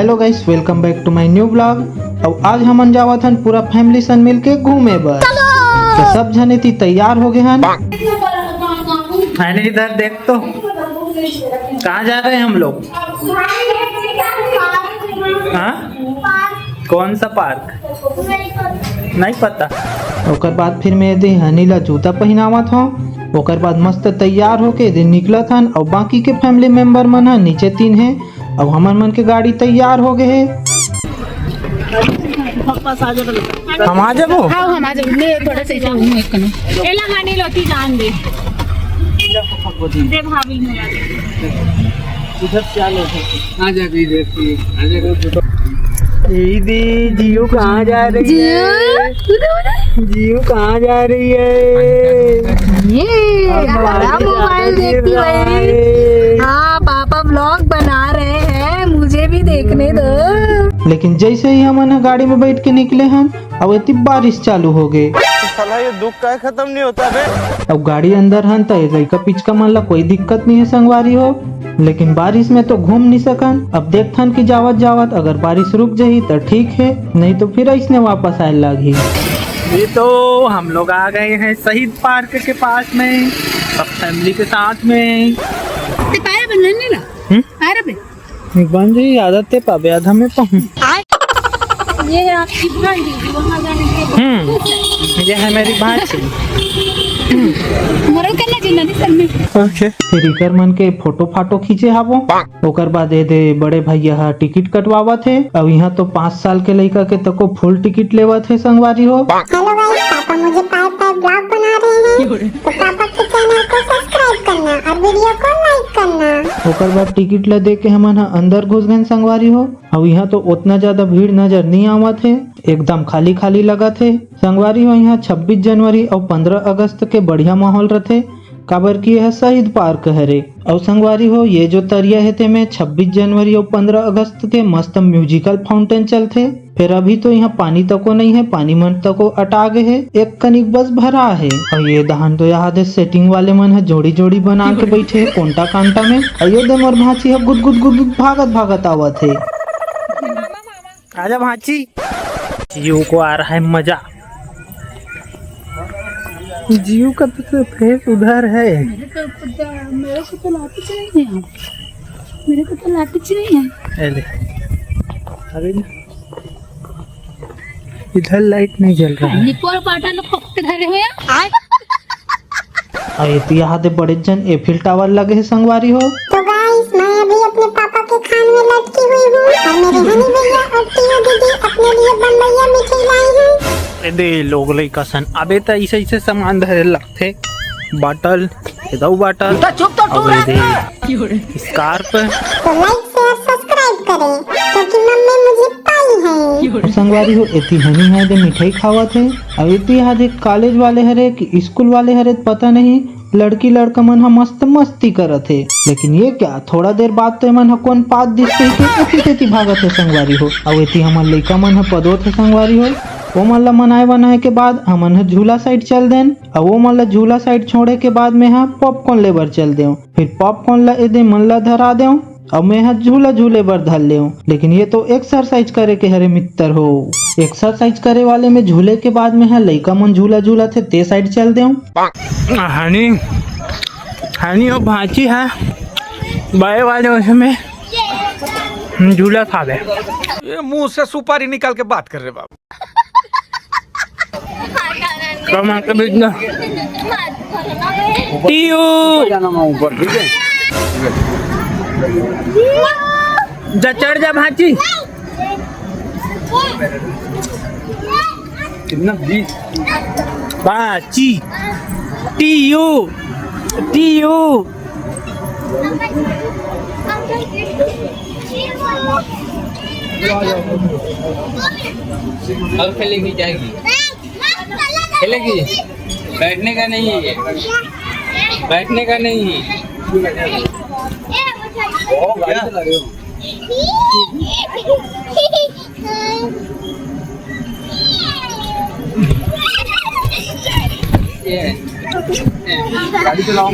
Hello guys, welcome back to my new blog. अब आज हमन जावत हन पूरा फैमिली सन मिल के घूमे बर। तो सब जने थी तैयार हो गए हन। मैंने इधर देख तो कहाँ जा रहे हैं हम लोग? हाँ, कौन सा पार्क? नहीं पता। ओकर बाद फिर मैं दे हनी ला जूता पहनावत हूँ। ओकर बाद मस्त तैयार होके दिन निकलत हन। और बाकी के फैमिली मेंबर मन है नीचे 3 हैं। अब हमन मन के गाड़ी तैयार हो गए है। हम आ जाबो। हाँ हम आ जाबो। ले थोड़ा सा जाऊं एक कने एला माने लोती जान दे भाभी में इधर चलो आ जा भी देखती आ जा। दीदी जियो कहाँ जा रही है? जियो कहाँ जा रही है? ये बड़ा मोबाइल देखती है। हाँ पापा ब्लॉग बना रहे हैं, मुझे भी देखने दो। लेकिन जैसे ही हम गाड़ी में बैठ के निकले हैं अब इतनी बारिश चालू हो गई। साला ये दुख का खत्म नहीं होता बे। अब गाड़ी अंदर हन तो लड़का पिचका मन ला कोई दिक्कत नहीं है संगवारी हो। लेकिन बारिश में तो घूम नहीं सकन। अब देखथन कि जावत जावत अगर बारिश रुक जाही तो ठीक है, नहीं तो फिर ऐसने वापस आए लगी। ये तो हम लोग आ गए हैं शहीद पार्क के पास में सब फैमिली के साथ में। पैर बनने नहीं ला पैर पे बन जाई आदत है पाबे आधा में पहुंच। ये आपकी भांजी वहां जाने के ये है मेरी भांजी। मरल करना जिन्ना नहीं सर में। ओके फिर इकर मन के फोटो फाटो खींचे हाबो। ओकर बाद दे बड़े भैया टिकट कटवावा थे। अब यहाँ तो 5 साल के लड़का के तको फुल टिकट लेवा थे संगवारी हो। हेलो गाइस, पापा मुझे पापा ब्लॉग बना रहे हैं, तो पापा के चैनल को सब्सक्राइब करना और वीडियो को लाइक करना। ओकर बाद टिकट ला दे के हमन अंदर घुस गए संगवारी हो। अब यहाँ तो उतना ज्यादा भीड़ नजर नहीं आवा थे, एकदम खाली खाली लगा थे संगवारी हो। यहाँ 26 जनवरी और 15 अगस्त के बढ़िया माहौल रथे, काबर की यह शहीद पार्क हरे। और संगवारी हो ये जो तरिया है ते में 26 जनवरी और 15 अगस्त के मस्त म्यूजिकल फाउंटेन चलते। फिर अभी तो यहाँ पानी तको नहीं है, पानी मन तको अटा गए है, एक कनिक बस भरा है। और ये दहन तो यहाँ दे सेटिंग वाले मन है जोड़ी जोड़ी बना के बैठे है कोंटा कांटा में। अयोध्या मोर भांची है गुद गुद गुद भागत भागत आवत है। आजा भांची, जियो को आ रहा है मजा। जियो का तो फेस उधर है। मेरे को तो लाटी चाहिए आप। मेरे को तो लाटी चाहिए। अरे इधर लाइट नहीं जल रहा है। निकोर पाटा लोग फक्त धरे हुए हैं। अरे यहाँ दे बड़े जन एफिल टावर लगे है संगवारी हो। तो गाइस, मैं अभी अपने पापा के खान में लटकी हुई हूँ और मेरे हनी भैया और टीनू दीदी अपने लिए बम्बैया मिठाई लाई हैं। दे लोग लइका सन अबे तो ऐसे ऐसे सामान धरे लगते। बॉटल इधर बॉटल और दे स्कार्फ। तो लाइक शेयर सब्सक्राइब करें क्योंकि मम्मी मुझे पाई है। संगवारी हो इतनी हनी है दे मिठाई खावा थे। अब इतनी यहाँ दे कॉलेज वाले हरे कि स्कूल वाले हरे पता नहीं। लड़की लड़का मन मस्त मस्ती करत है। लेकिन ये क्या थोड़ा देर बाद तो मन कौन पात दिखते थे भागत है संगवारी हो। अब इतनी हमार लड़का मन पदो थे संगवारी हो। वो मन ला मनाए बनाए के बाद हमन झूला साइड चल देन। अब वो मन ला झूला साइड छोड़े के बाद में यहाँ पॉपकॉर्न लेबर चल दे। फिर पॉपकॉर्न ला एदे मन ला धरा दे। अब मैं यहाँ झूला झूले बर धर ले। लेकिन ये तो एक्सरसाइज करे के हरे मित्र हो। एक्सरसाइज करे वाले में झूले के बाद में यहाँ लड़का मन झूला झूला थे ते साइड चल दे। हनी हनी और भांची है बड़े वाले उसमें झूला खा गए। ये मुंह से सुपारी निकाल के बात कर रहे बाबू। कमा के बेचना जा चढ़ जा भांची। कितना भी भांची टीयू टीयू अब खेलेगी जाएगी खेलेगी। बैठने का नहीं है, बैठने का नहीं है। गाड़ी चलाओ।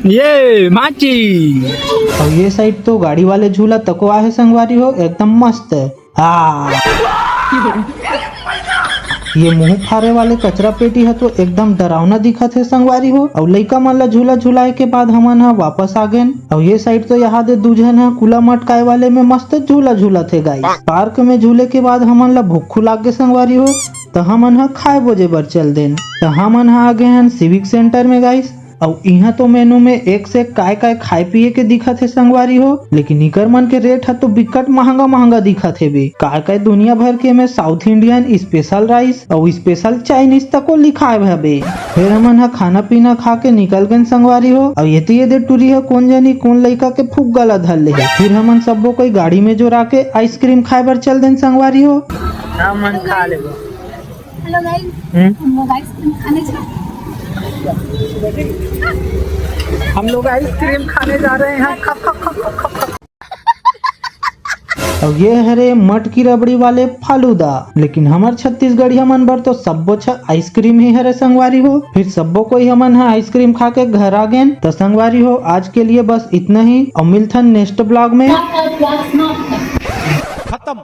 ये माची। और ये साइड तो गाड़ी वाले झूला तको है संगवारी हो, एकदम मस्त है। हाँ, ये मुंह फारे वाले कचरा पेटी है तो एकदम डरावना दिखत है संगवारी हो। और लइका मन ला झूला झुलाए के बाद हमन हा वापस आ गए। और ये साइड तो यहाँ दे दूजन है कूला मटकाए वाले में मस्त झूला झूला थे गाइस। पार्क में झूले के बाद हमन ला भूख लाग गए संगवारी हो, तो हमन हा खाए बोजे बर चल देन। तो हमन हा आ गए हैं सिविक सेंटर में गाइस। और यहाँ तो मेनू में एक से काय काय खाए पिए के दिखत है संगवारी हो, लेकिन इकर मन के रेट है तो बिकट महंगा महंगा दिखत है बे। काय काय दुनिया भर के में साउथ इंडियन स्पेशल राइस और स्पेशल चाइनीज तक को लिखाए है बे। फिर हमन हा खाना पीना खा के निकल गए संगवारी हो। और ये दे टूरी है कौन जानी कौन लड़का के फूक गला धर ले है। फिर हमन सबो कोई गाड़ी में जोड़ा के आइसक्रीम खाए बर चल देन संगवारी हो। मन खा ले। हेलो गाइस, हम लोग आइसक्रीम खाने जा रहे हैं। हम लोग आइसक्रीम खाने जा रहे हैं। खप खप खप खप खप खप। और ये हरे मट की रबड़ी वाले फालूदा। लेकिन हमार छत्तीसगढ़ी हमन बर तो सब्बो आइसक्रीम ही हरे संगवारी हो। फिर सब्बो कोई हमन हा आइसक्रीम खा के घर आ गए। तो संगवारी हो आज के लिए बस इतना ही, और मिलथन नेक्स्ट ब्लॉग में। खत्म।